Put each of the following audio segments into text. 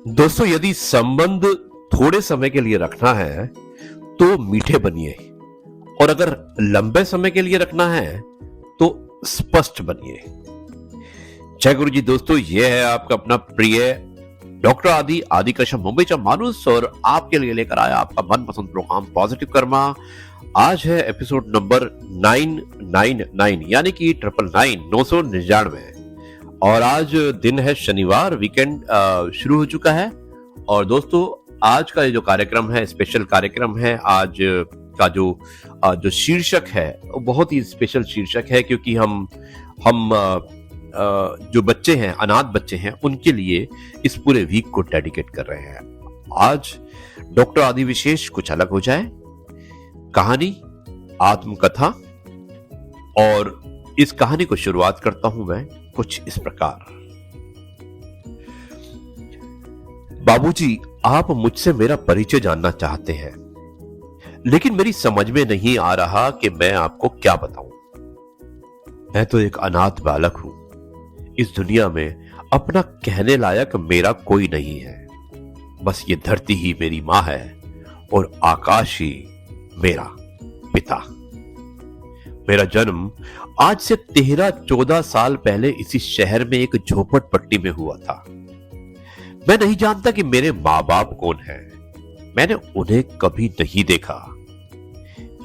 दोस्तों, यदि संबंध थोड़े समय के लिए रखना है तो मीठे बनिए, और अगर लंबे समय के लिए रखना है तो स्पष्ट बनिए। जय गुरु जी। दोस्तों, ये है आपका अपना प्रिय डॉक्टर आदि कृष्ण मुंबईचा माणूस, और आपके लिए लेकर आया आपका मनपसंद प्रोग्राम पॉजिटिव कर्मा। आज है एपिसोड नंबर 999, यानी कि 999 और आज दिन है शनिवार, वीकेंड शुरू हो चुका है। और दोस्तों, आज का ये जो कार्यक्रम है, स्पेशल कार्यक्रम है। आज का जो शीर्षक है वो बहुत ही स्पेशल शीर्षक है, क्योंकि हम जो बच्चे हैं, अनाथ बच्चे हैं, उनके लिए इस पूरे वीक को डेडिकेट कर रहे हैं। आज डॉक्टर आदि विशेष कुछ अलग हो जाए, कहानी, आत्मकथा, और इस कहानी को शुरुआत करता हूं मैं कुछ इस प्रकार। बाबूजी, आप मुझसे मेरा परिचय जानना चाहते हैं, लेकिन मेरी समझ में नहीं आ रहा कि मैं आपको क्या बताऊं। मैं तो एक अनाथ बालक हूं। इस दुनिया में अपना कहने लायक मेरा कोई नहीं है। बस ये धरती ही मेरी मां है और आकाश ही मेरा पिता। मेरा जन्म आज से 13-14 साल पहले इसी शहर में एक झोपड़पट्टी में हुआ था। मैं नहीं जानता कि मेरे माँ बाप कौन हैं। मैंने उन्हें कभी नहीं देखा।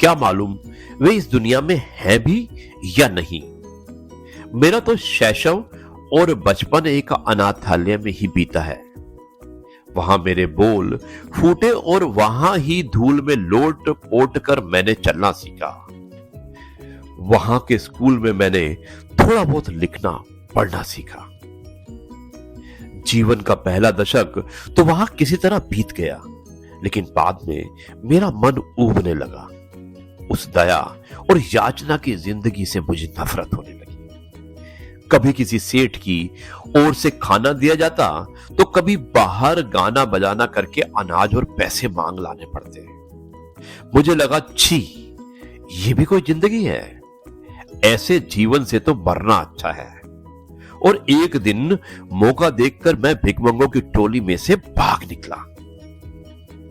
क्या मालूम वे इस दुनिया में हैं भी या नहीं। मेरा तो शैशव और बचपन एक अनाथालय में ही बीता है। वहां मेरे बोल फूटे और वहां ही धूल में लोट पोट कर मैंने चलना सीखा। वहां के स्कूल में मैंने थोड़ा बहुत लिखना पढ़ना सीखा। जीवन का पहला दशक तो वहां किसी तरह बीत गया, लेकिन बाद में मेरा मन ऊबने लगा। उस दया और याचना की जिंदगी से मुझे नफरत होने लगी। कभी किसी सेठ की ओर से खाना दिया जाता तो कभी बाहर गाना बजाना करके अनाज और पैसे मांग लाने पड़ते। मुझे लगा, छी, ये भी कोई जिंदगी है। ऐसे जीवन से तो मरना अच्छा है। और एक दिन मौका देखकर मैं भिखमंगों की टोली में से भाग निकला।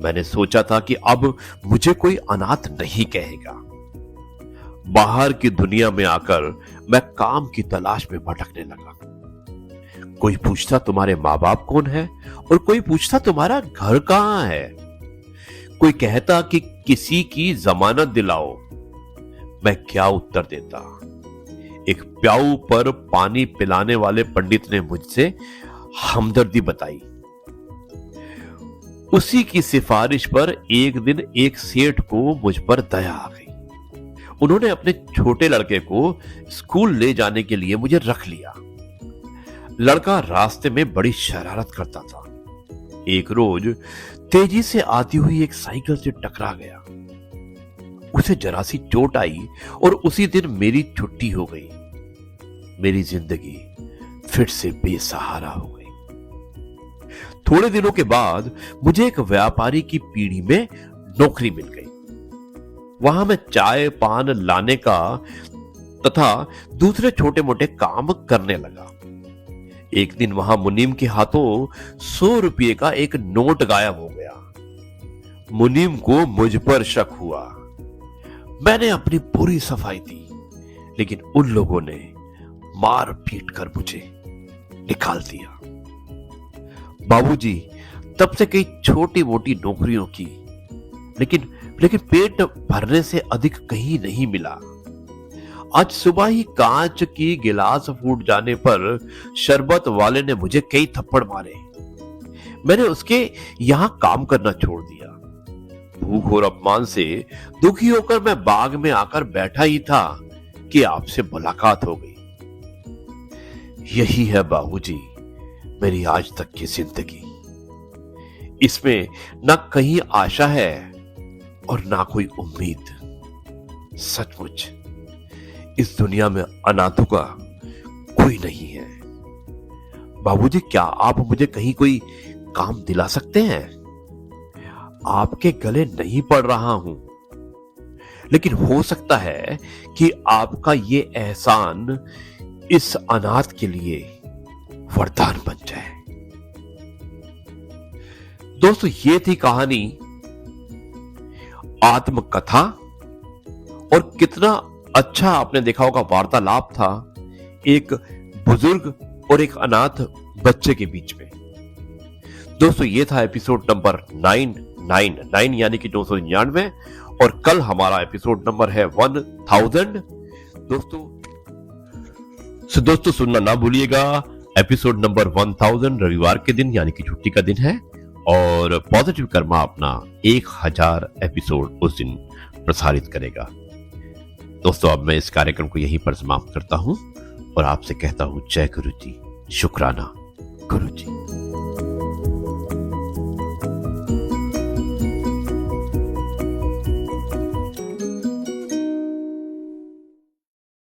मैंने सोचा था कि अब मुझे कोई अनाथ नहीं कहेगा। बाहर की दुनिया में आकर मैं काम की तलाश में भटकने लगा। कोई पूछता तुम्हारे माँ बाप कौन है, और कोई पूछता तुम्हारा घर कहां है। कोई कहता कि किसी की जमानत दिलाओ। मैं क्या उत्तर देता। एक प्याऊ पर पानी पिलाने वाले पंडित ने मुझसे हमदर्दी बताई। उसी की सिफारिश पर एक दिन एक सेठ को मुझ पर दया आ गई। उन्होंने अपने छोटे लड़के को स्कूल ले जाने के लिए मुझे रख लिया। लड़का रास्ते में बड़ी शरारत करता था। एक रोज तेजी से आती हुई एक साइकिल से टकरा गया। उसे जरा सी चोट आई और उसी दिन मेरी छुट्टी हो गई। मेरी जिंदगी फिर से बेसहारा हो गई। थोड़े दिनों के बाद मुझे एक व्यापारी की पीढ़ी में नौकरी मिल गई। वहां मैं चाय पान लाने का तथा दूसरे छोटे मोटे काम करने लगा। एक दिन वहां मुनीम के हाथों 100 रुपये का एक नोट गायब हो गया। मुनीम को मुझ पर शक हुआ। मैंने अपनी पूरी सफाई दी, लेकिन उन लोगों ने मार पीट कर मुझे निकाल दिया। बाबूजी, तब से कई छोटी मोटी नौकरियों की, लेकिन पेट भरने से अधिक कहीं नहीं मिला। आज सुबह ही कांच की गिलास फूट जाने पर शरबत वाले ने मुझे कई थप्पड़ मारे। मैंने उसके यहां काम करना छोड़ दिया। भूख और अपमान से दुखी होकर मैं बाग में आकर बैठा ही था कि आपसे मुलाकात हो गई। यही है बाबूजी मेरी आज तक की जिंदगी। इसमें ना कहीं आशा है और ना कोई उम्मीद। सचमुच इस दुनिया में अनाथों का कोई नहीं है। बाबूजी, क्या आप मुझे कहीं कोई काम दिला सकते हैं? आपके गले नहीं पड़ रहा हूं, लेकिन हो सकता है कि आपका ये एहसान इस अनाथ के लिए वरदान बन जाए। दोस्तों ये थी कहानी आत्मकथा, और कितना अच्छा आपने देखा होगा वार्तालाप था एक बुजुर्ग और एक अनाथ बच्चे के बीच में। दोस्तों ये था एपिसोड नंबर 999 यानी कि 999, और कल हमारा एपिसोड नंबर है 1000। दोस्तों सुनना ना भूलिएगा, एपिसोड नंबर 1000 रविवार के दिन यानी कि छुट्टी का दिन है, और पॉजिटिव कर्मा अपना 1000 एपिसोड उस दिन प्रसारित करेगा। दोस्तों अब मैं इस कार्यक्रम को यहीं पर समाप्त करता हूं और आपसे कहता हूं जय गुरु जी, शुक्राना गुरु जी।